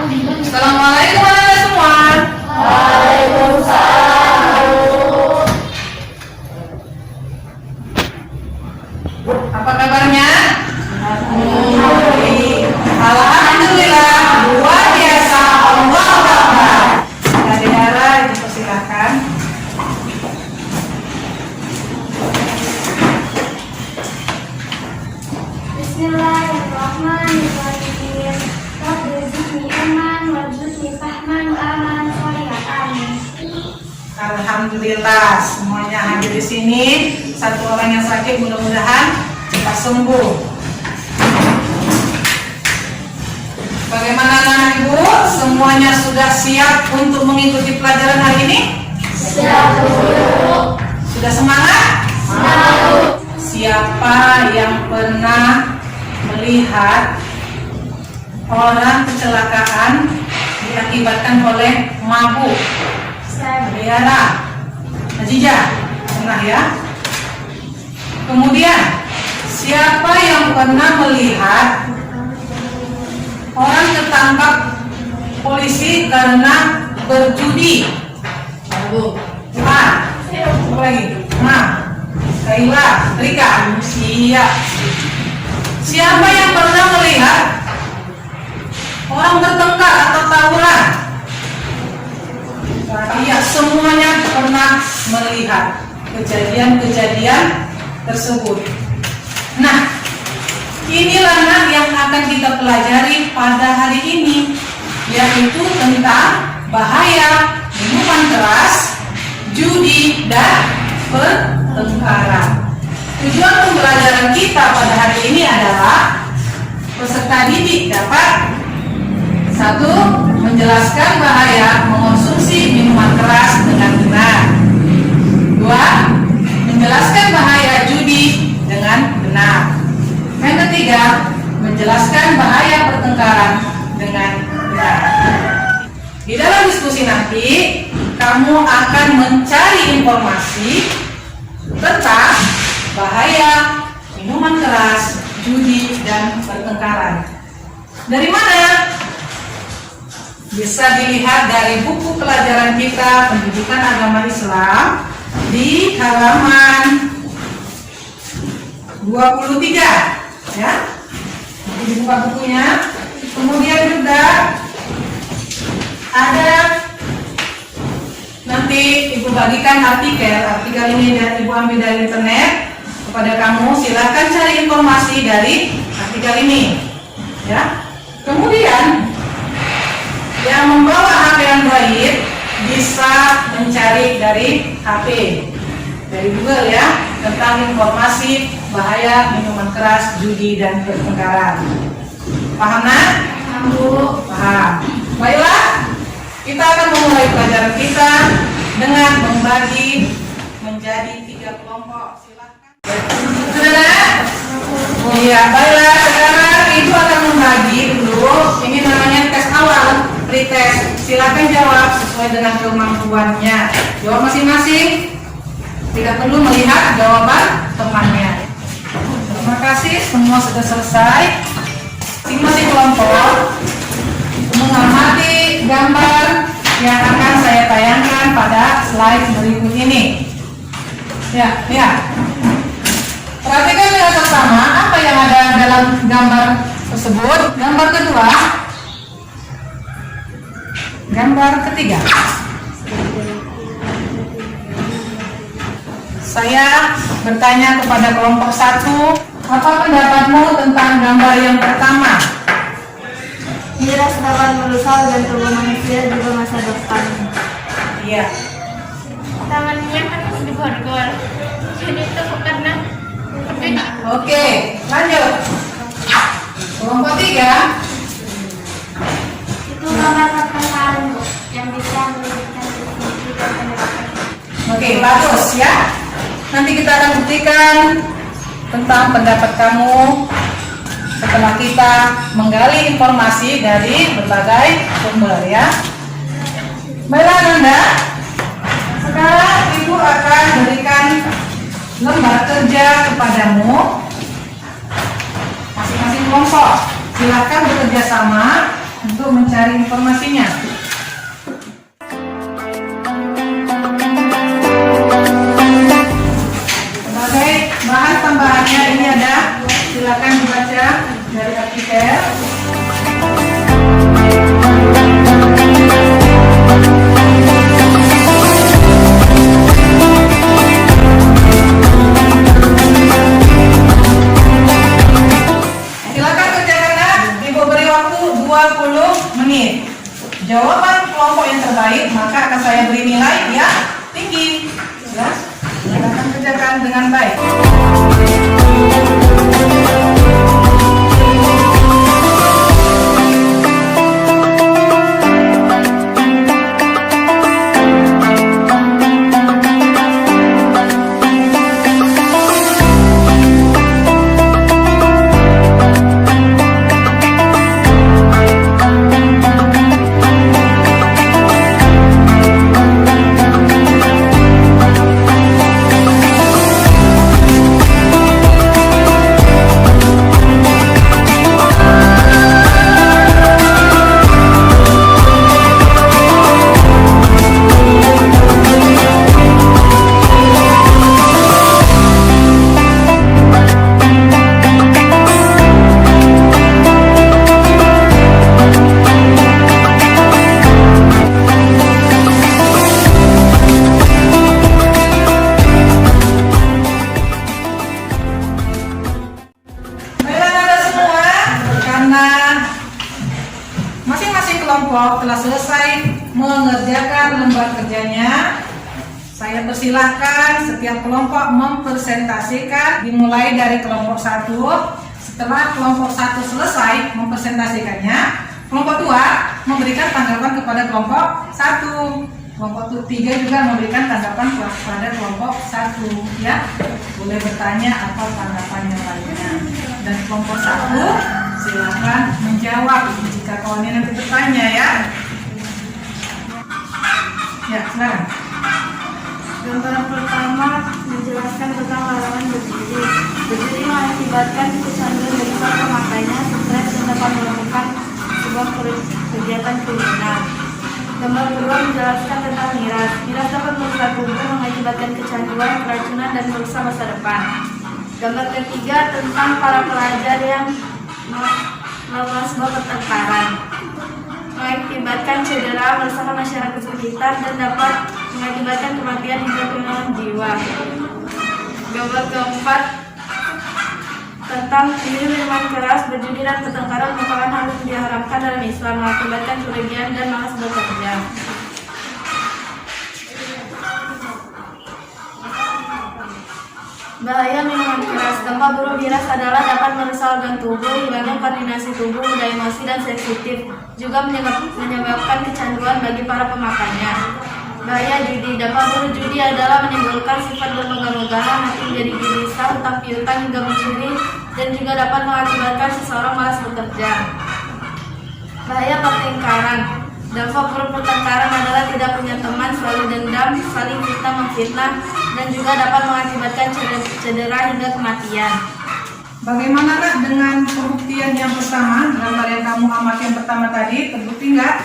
Assalamualaikum warahmatullahi semua. Waalaikumsalam. Apa kabarnya? Alhamdulillah, luar biasa. Allahu Akbar. Saudara, dipersilakan. Bismillahirrahmanirrahim. Rabbi zidni ilman warzuqni fahman wa amalan sholihan. Amin. Alhamdulillah, semuanya hadir di sini. Satu orang yang sakit mudah-mudahan cepat sembuh. Bagaimana anak ibu? Semuanya sudah siap untuk mengikuti pelajaran hari ini? Siap, Bu. Sudah semangat? Siap. Siapa yang pernah melihat orang kecelakaan diakibatkan oleh mabuk? Riana, Najija, pernah ya? Kemudian, siapa yang pernah melihat orang tertangkap polisi karena berjudi? Apa lagi? Kaila, Rika, siap. Siapa yang pernah melihat orang bertengkar atau tawuran? Iya, semuanya pernah melihat kejadian-kejadian tersebut. Nah, inilah yang akan kita pelajari pada hari ini, yaitu tentang bahaya minuman keras, judi, dan pertengkaran. Tujuan pembelajaran kita pada hari ini adalah peserta didik dapat: 1. Menjelaskan bahaya mengonsumsi minuman keras dengan benar. 2. Menjelaskan bahaya judi dengan benar. Yang ketiga, menjelaskan bahaya pertengkaran dengan benar. Di dalam diskusi nanti, kamu akan mencari informasi tentang bahaya minuman keras, judi, dan pertengkaran. Dari mana? Bisa dilihat dari buku pelajaran kita Pendidikan Agama Islam di halaman 23, ya. Dibuka bukunya. Kemudian juga ada nanti ibu bagikan artikel ini dan ibu ambil dari internet kepada kamu. Silakan cari informasi dari artikel ini, ya. Kemudian yang membawa HP Android bisa mencari dari HP, dari Google, ya, tentang informasi bahaya minuman keras, judi, dan pertengkaran. Paham, nak? Paham, Bu. Paham. Baiklah, kita akan memulai pelajaran kita dengan membagi menjadi 3 kelompok. Silakan. Sudah? Iya, baiklah. Sekarang ibu akan membagi dulu. Ini namanya tes awal, pretest. Silakan jawab sesuai dengan kemampuannya. Jawab masing-masing. Tidak perlu melihat jawaban temannya. Terima kasih, semua sudah selesai. Masing-masing kelompok mengamati gambar yang akan saya tayangkan pada slide berikut ini. Ya, lihat. Perhatikan yang pertama, apa yang ada dalam gambar tersebut. Gambar kedua, gambar ketiga. Saya bertanya kepada kelompok 1, apa pendapatmu tentang gambar yang pertama? Miras dapat merusak dan tubuh manusia juga masa depan. Iya. Tangannya kan diborgol. Jadi itu karena Oke, lanjut. Kelompok 3. itu gambar pertengkaran, Bu, yang bisa menunjukkan definisi dan pendekatan. Oke, bagus ya. Nanti kita akan buktikan tentang pendapat kamu setelah kita menggali informasi dari berbagai sumber, ya. Baiklah, Nanda. Sekarang ibu akan berikan lembar kerja kepadamu masing-masing kelompok. Silakan bekerja sama untuk mencari informasinya. Sebagai bahan tambahannya ini ada, silakan dibaca dari artikel. Silakan kerjakan, Ibu beri waktu 20 menit. Jawaban kelompok yang terbaik maka akan saya beri nilai yang tinggi. Ya, silakan kerjakan dengan baik. Kelompok telah selesai mengerjakan lembar kerjanya. Saya persilahkan setiap kelompok mempresentasikan, dimulai dari kelompok 1. Setelah kelompok 1 selesai mempresentasikannya, kelompok 2 memberikan tanggapan kepada kelompok 1. Kelompok 3 juga memberikan tanggapan kepada kelompok 1. Ya, boleh bertanya apa tanggapannya lainnya. Dan kelompok 1 silakan menjawab jika kawannya nanti bertanya ya. Ya, silakan. Gambaran pertama menjelaskan tentang larangan berjudi. Berjudi mengakibatkan kecanduan bagi para pemakainya, stres dan dapat melakukan sebuah kegiatan kriminal. Gambar kedua menjelaskan tentang miras. Miras dapat merusak tubuh, mengakibatkan kecanduan, keracunan, dan merusak masa depan. Gambar ketiga tentang para pelajar yang melakukan sebuah pertengkaran, mengakibatkan cedera, merusakkan masyarakat sekitar, dan dapat mengakibatkan kematian hingga kehilangan jiwa. Gambar keempat tentang minum minuman keras, berjudi, dan pertengkaran merupakan hal yang diharamkan dalam Islam, mengakibatkan kerugian dan malas bekerja. Bahaya minuman keras. Dampak buruk miras adalah dapat merusak organ tubuh, hilangnya koordinasi tubuh, mudah emosi dan sensitif, juga menyebabkan kecanduan bagi para pemakainya. Bahaya judi. Dampak buruk judi adalah menimbulkan sifat bermegah-megahan, hati menjadi gelisah, hutang piutang hingga mencuri, dan juga dapat mengakibatkan seseorang malas bekerja. Bahaya pertengkaran. Dampak buruk pertengkaran adalah tidak punya teman, selalu dendam, saling fitnah memfitnah, dan juga dapat mengakibatkan cedera hingga kematian. Bagaimana dengan pembuktian yang pertama? Gambar yang kamu amati yang pertama tadi, terbukti nggak?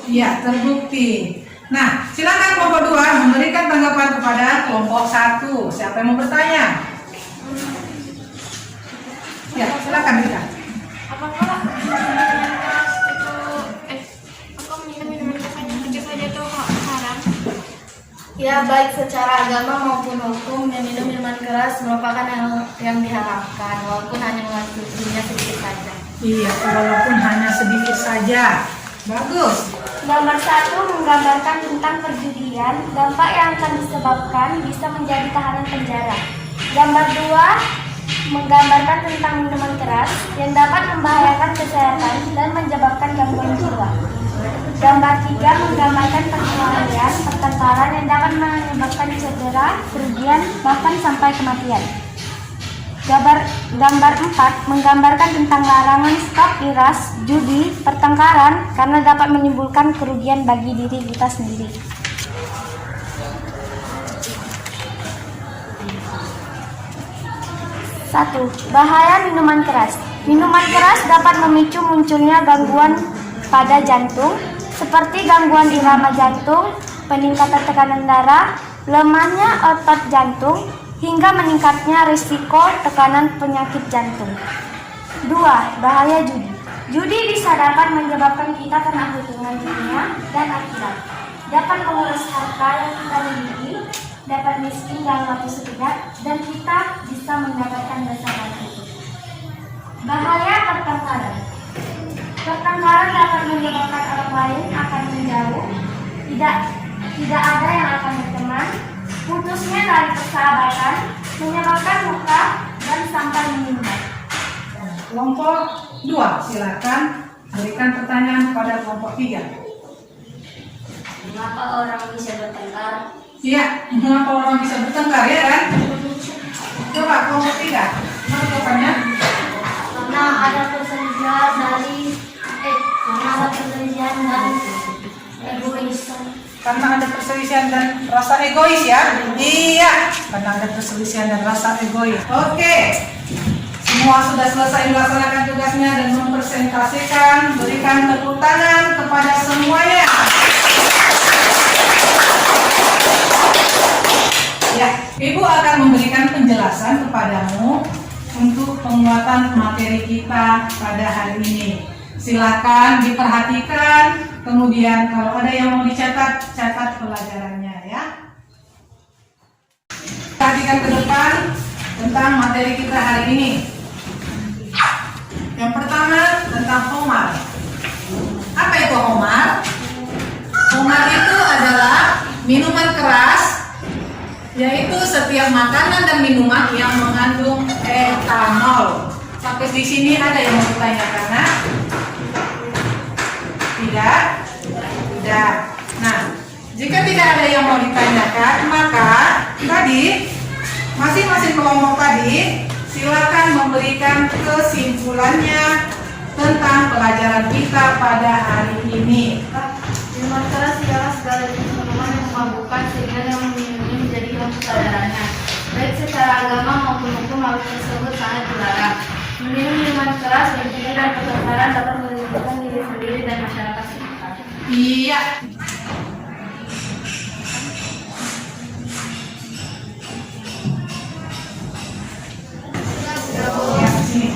Iya, terbukti. Nah, silakan kelompok 2 memberikan tanggapan kepada kelompok 1. Siapa yang mau bertanya? Ya, silakan Rika. Apakah minum-minuman keras saja itu haram? Ya, baik secara agama maupun hukum, minum minuman keras merupakan hal yang diharamkan, walaupun hanya mengonsumsinya sedikit saja. Iya, walaupun hanya sedikit saja. Bagus. Gambar 1 menggambarkan tentang perjudian, dampak yang akan disebabkan bisa menjadi tahanan penjara. Gambar 2 menggambarkan tentang minuman keras yang dapat membahayakan kesehatan dan menyebabkan gangguan jiwa. Gambar 3 menggambarkan perkelahian, pertengkaran yang dapat menyebabkan cedera, kerugian, bahkan sampai kematian. Gambar 4 menggambarkan tentang larangan stop miras, judi, pertengkaran karena dapat menimbulkan kerugian bagi diri kita sendiri. Satu, bahaya minuman keras. Minuman keras dapat memicu munculnya gangguan pada jantung, seperti gangguan irama jantung, peningkatan tekanan darah, lemahnya otot jantung, hingga meningkatnya risiko tekanan penyakit jantung. 2. Bahaya judi. Judi bisa dapat menyebabkan kita kena hukuman dunia dan akhirat. Dapat menguras harta yang kita miliki, dapat miskin dalam waktu sekejap, dan kita bisa mendapatkan dosa baru. Bahaya pertengkaran. Pertengkaran dapat menyebabkan orang lain akan menjauh, tidak ada yang akan berteman, putusnya dari persahabatan, menyebabkan luka dan sampai meninggal. Kelompok 2, silakan berikan pertanyaan pada kelompok 3. Mengapa orang bisa bertengkar? Iya, mengapa orang bisa bertengkar, ya kan? Coba kelompok 3, mana jawabannya? Karena ada perselisihan dan egois. Karena ada perselisihan dan rasa egois, ya? Iya, karena ada perselisihan dan rasa egois. Oke, semua sudah selesai melaksanakan tugasnya dan mempresentasikan. Berikan tepuk tangan kepada semuanya. Ya, Ibu akan memberikan penjelasan kepadamu untuk penguatan materi kita pada hari ini. Silakan diperhatikan, kemudian kalau ada yang mau dicatat, catat pelajarannya, ya. Perhatikan ke depan tentang materi kita hari ini. Yang pertama tentang homar. Apa itu homar? Homar itu adalah minuman keras, yaitu setiap makanan dan minuman yang mengandung etanol. Sampai di sini ada yang mau ditanyakan, nah? Tidak? Tidak. Nah, jika tidak ada yang mau ditanyakan, maka tadi masing-masing kelompok tadi silakan memberikan kesimpulannya tentang pelajaran kita pada hari ini. Minuman keras ialah segala jenis minuman yang memabukkan sehingga yang meminumnya menjadi hilang kesadarannya. Baik secara agama maupun hukum hal tersebut sangat dilarang. Minum minuman keras dan judi dan pertengkaran dapat merugikan diri sendiri dan masyarakat sekitar. Iya. Ya, sini.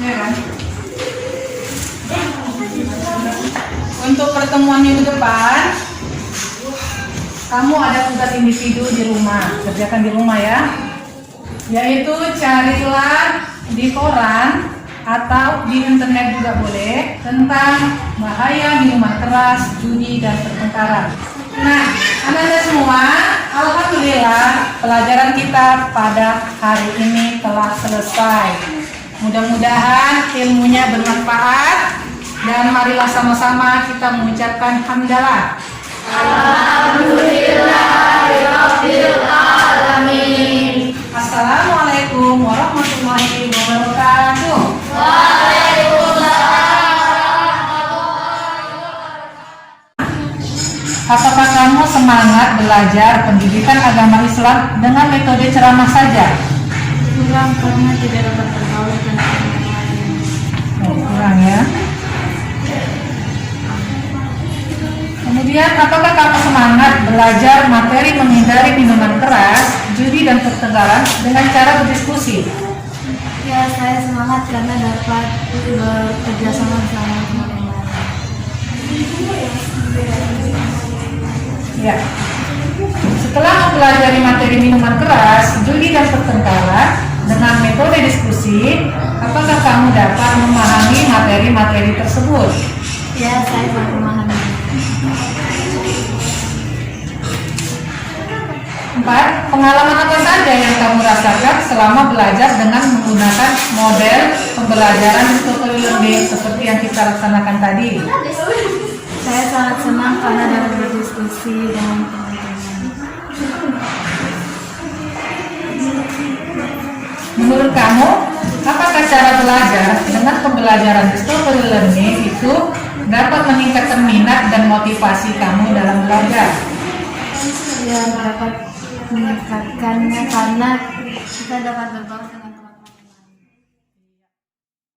Ya kan? Untuk pertemuan minggu depan, kamu ada tugas individu di rumah, kerjakan di rumah, ya. Yaitu carilah di koran atau di internet juga boleh tentang bahaya minuman keras, judi, dan pertengkaran. Nah, anak-anak semua, alhamdulillah pelajaran kita pada hari ini telah selesai. Mudah-mudahan ilmunya bermanfaat dan marilah sama-sama kita mengucapkan hamdalah. Alhamdulillahirabbil alamin. Assalamualaikum warahmatullahi wabarakatuh. Apakah kamu semangat belajar pendidikan agama Islam dengan metode ceramah saja? Kurang, karena tidak dapat bergaul dengan orang lain. Kurang, ya. Kemudian, apakah kamu semangat belajar materi menghindari minuman keras, judi, dan pertengkaran dengan cara berdiskusi? Ya, saya semangat karena dapat bekerja sama bersama teman-teman. Ya. Setelah mempelajari materi minuman keras, judi, dan pertengkaran dengan metode diskusi, apakah kamu dapat memahami materi-materi tersebut? Ya, saya dapat memahami. 4. Pengalaman apa saja yang kamu rasakan selama belajar dengan menggunakan model pembelajaran tutorial learning seperti yang kita laksanakan tadi? Saya sangat senang karena dapat berdiskusi dengan teman-teman. Menurut kamu, apakah cara belajar dengan pembelajaran tutorial learning itu dapat meningkatkan minat dan motivasi kamu dalam belajar? Ya, dapat meningkatkannya karena kita dapat bergaul dengan